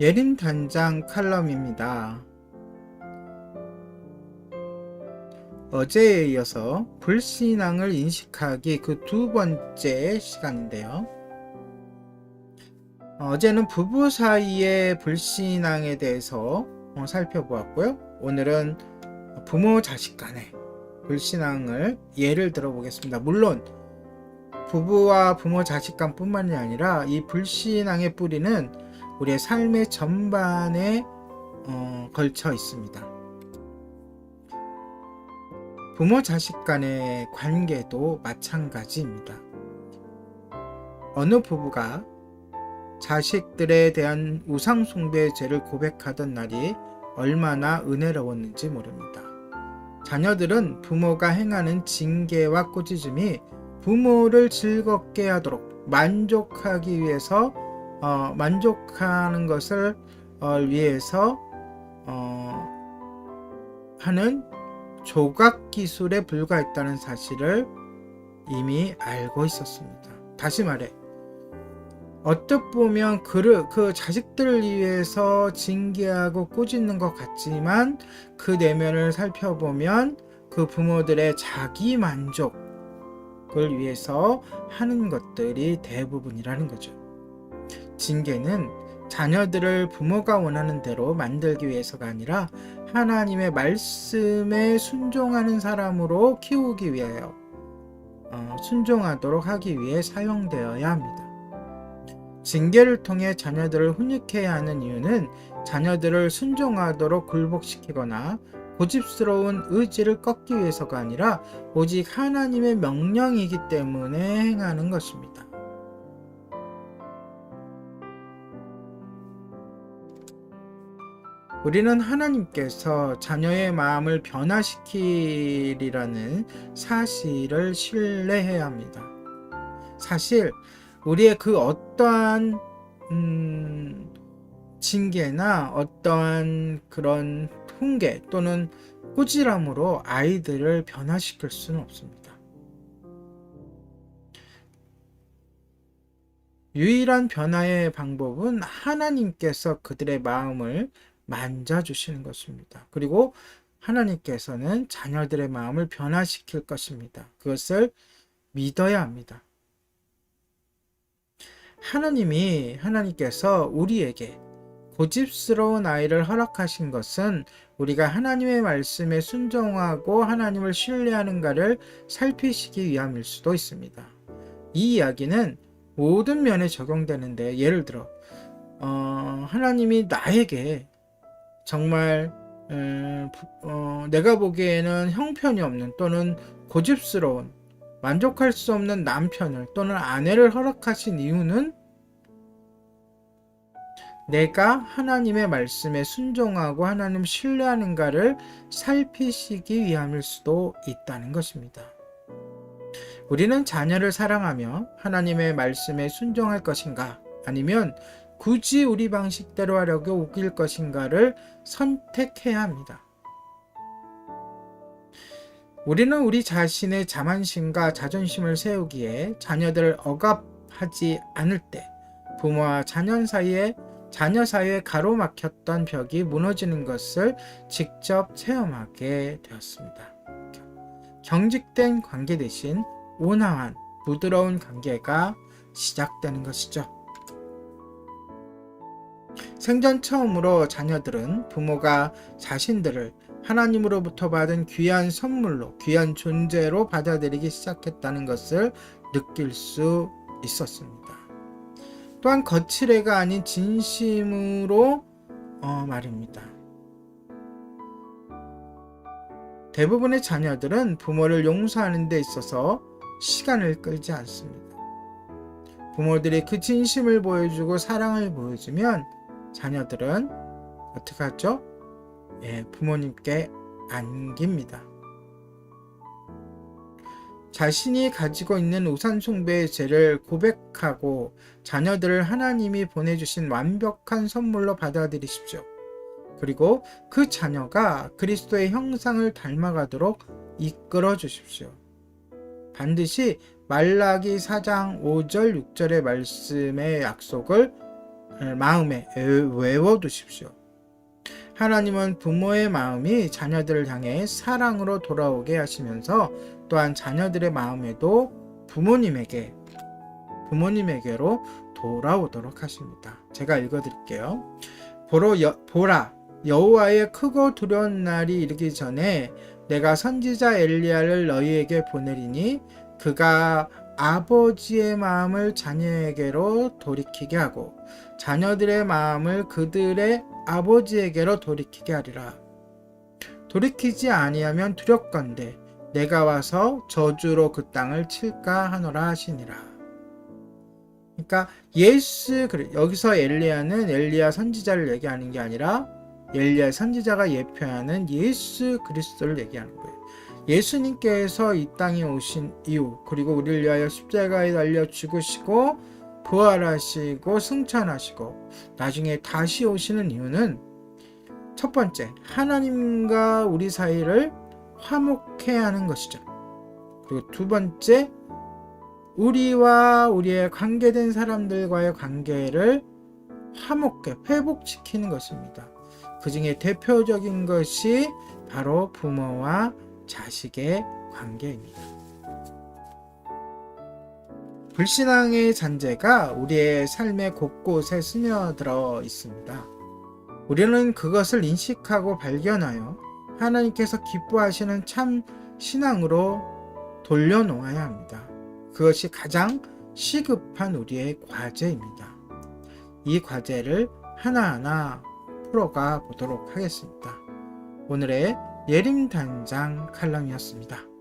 예림 단장 칼럼입니다. 어제에 이어서 불신앙을 인식하기 그 두 번째 시간인데요. 어제는 부부 사이의 불신앙에 대해서 살펴보았고요. 오늘은 부모 자식 간의 불신앙을 예를 들어보겠습니다. 물론 부부와 부모 자식 간뿐만이 아니라 이 불신앙의 뿌리는 우리의 삶의 전반에 걸쳐 있습니다. 부모 자식 간의 관계도 마찬가지입니다. 어느 부부가 자식들에 대한 우상 숭배의 죄를 고백하던 날이 얼마나 은혜로웠는지 모릅니다. 자녀들은 부모가 행하는 징계와 꾸짖음이 부모를 즐겁게 하도록 만족하기 위해서 만족하는 것을 위해서 하는 조각 기술에 불과했다는 사실을 이미 알고 있었습니다. 다시 말해, 어떻게 보면 그 자식들을 위해서 징계하고 꾸짖는 것 같지만 그 내면을 살펴보면 그 부모들의 자기 만족을 위해서 하는 것들이 대부분이라는 거죠. 징계는 자녀들을 부모가 원하는 대로 만들기 위해서가 아니라 하나님의 말씀에 순종하는 사람으로 키우기 위하여 순종하도록 하기 위해 사용되어야 합니다. 징계를 통해 자녀들을 훈육해야 하는 이유는 자녀들을 순종하도록 굴복시키거나 고집스러운 의지를 꺾기 위해서가 아니라 오직 하나님의 명령이기 때문에 행하는 것입니다. 우리는 하나님께서 자녀의 마음을 변화시키리라는 사실을 신뢰해야 합니다. 사실 우리의 그 어떠한 징계나 어떠한 그런 훈계 또는 꾸지람으로 아이들을 변화시킬 수는 없습니다. 유일한 변화의 방법은 하나님께서 그들의 마음을 만져주시는 것입니다. 그리고 하나님께서는 자녀들의 마음을 변화시킬 것입니다. 그것을 믿어야 합니다. 하나님께서 우리에게 고집스러운 아이를 허락하신 것은 우리가 하나님의 말씀에 순종하고 하나님을 신뢰하는가를 살피시기 위함일 수도 있습니다. 이 이야기는 모든 면에 적용되는데, 예를 들어 하나님이 나에게 정말 내가 보기에는 형편이 없는 또는 고집스러운 만족할 수 없는 남편을 또는 아내를 허락하신 이유는 내가 하나님의 말씀에 순종하고 하나님 신뢰하는가를 살피시기 위함일 수도 있다는 것입니다. 우리는 자녀를 사랑하며 하나님의 말씀에 순종할 것인가, 아니면 굳이 우리 방식대로 하려고 우길 것인가를 선택해야 합니다. 우리는 우리 자신의 자만심과 자존심을 세우기에 자녀들을 억압하지 않을 때 부모와 자녀 사이에 가로막혔던 벽이 무너지는 것을 직접 체험하게 되었습니다. 경직된 관계 대신 온화한 부드러운 관계가 시작되는 것이죠. 생전 처음으로 자녀들은 부모가 자신들을 하나님으로부터 받은 귀한 선물로, 귀한 존재로 받아들이기 시작했다는 것을 느낄 수 있었습니다. 또한 거칠애가 아닌 진심으로 말입니다. 대부분의 자녀들은 부모를 용서하는 데 있어서 시간을 끌지 않습니다. 부모들이 그 진심을 보여주고 사랑을 보여주면 자녀들은 어떻게 하죠? 부모님께 안깁니다. 자신이 가지고 있는 우상 숭배의 죄를 고백하고 자녀들을 하나님이 보내주신 완벽한 선물로 받아들이십시오. 그리고 그 자녀가 그리스도의 형상을 닮아가도록 이끌어 주십시오. 반드시 말라기 4장 5절 6절의 말씀의 약속을 마음에 외워두십시오. 하나님은 부모의 마음이 자녀들을 향해 사랑으로 돌아오게 하시면서 또한 자녀들의 마음에도 부모님에게로 돌아오도록 하십니다. 제가 읽어드릴게요. 보라, 여호와의 크고 두려운 날이 이르기 전에 내가 선지자 엘리야를 너희에게 보내리니 그가 아버지의 마음을 자녀에게로 돌이키게 하고 자녀들의 마음을 그들의 아버지에게로 돌이키게 하리라. 돌이키지 아니하면 두렵건대 내가 와서 저주로 그 땅을 칠까 하노라 하시니라. 그러니까 여기서 엘리야 선지자를 얘기하는 게 아니라 엘리야 선지자가 예표하는 예수 그리스도를 얘기하는 거예요. 예수님께서 이 땅에 오신 이유, 그리고 우리를 위하여 십자가에 달려 죽으시고 부활하시고 승천하시고 나중에 다시 오시는 이유는 첫 번째, 하나님과 우리 사이를 화목해야 하는 것이죠. 그리고 두 번째, 우리와 우리의 관계된 사람들과의 관계를 화목해 회복시키는 것입니다. 그 중에 대표적인 것이 바로 부모와 자식의 관계입니다. 불신앙의 잔재가 우리의 삶의 곳곳에 스며들어 있습니다. 우리는 그것을 인식하고 발견하여 하나님께서 기뻐하시는 참 신앙으로 돌려놓아야 합니다. 그것이 가장 시급한 우리의 과제입니다. 이 과제를 하나하나 풀어가 보도록 하겠습니다. 오늘의 예림단장 칼럼이었습니다.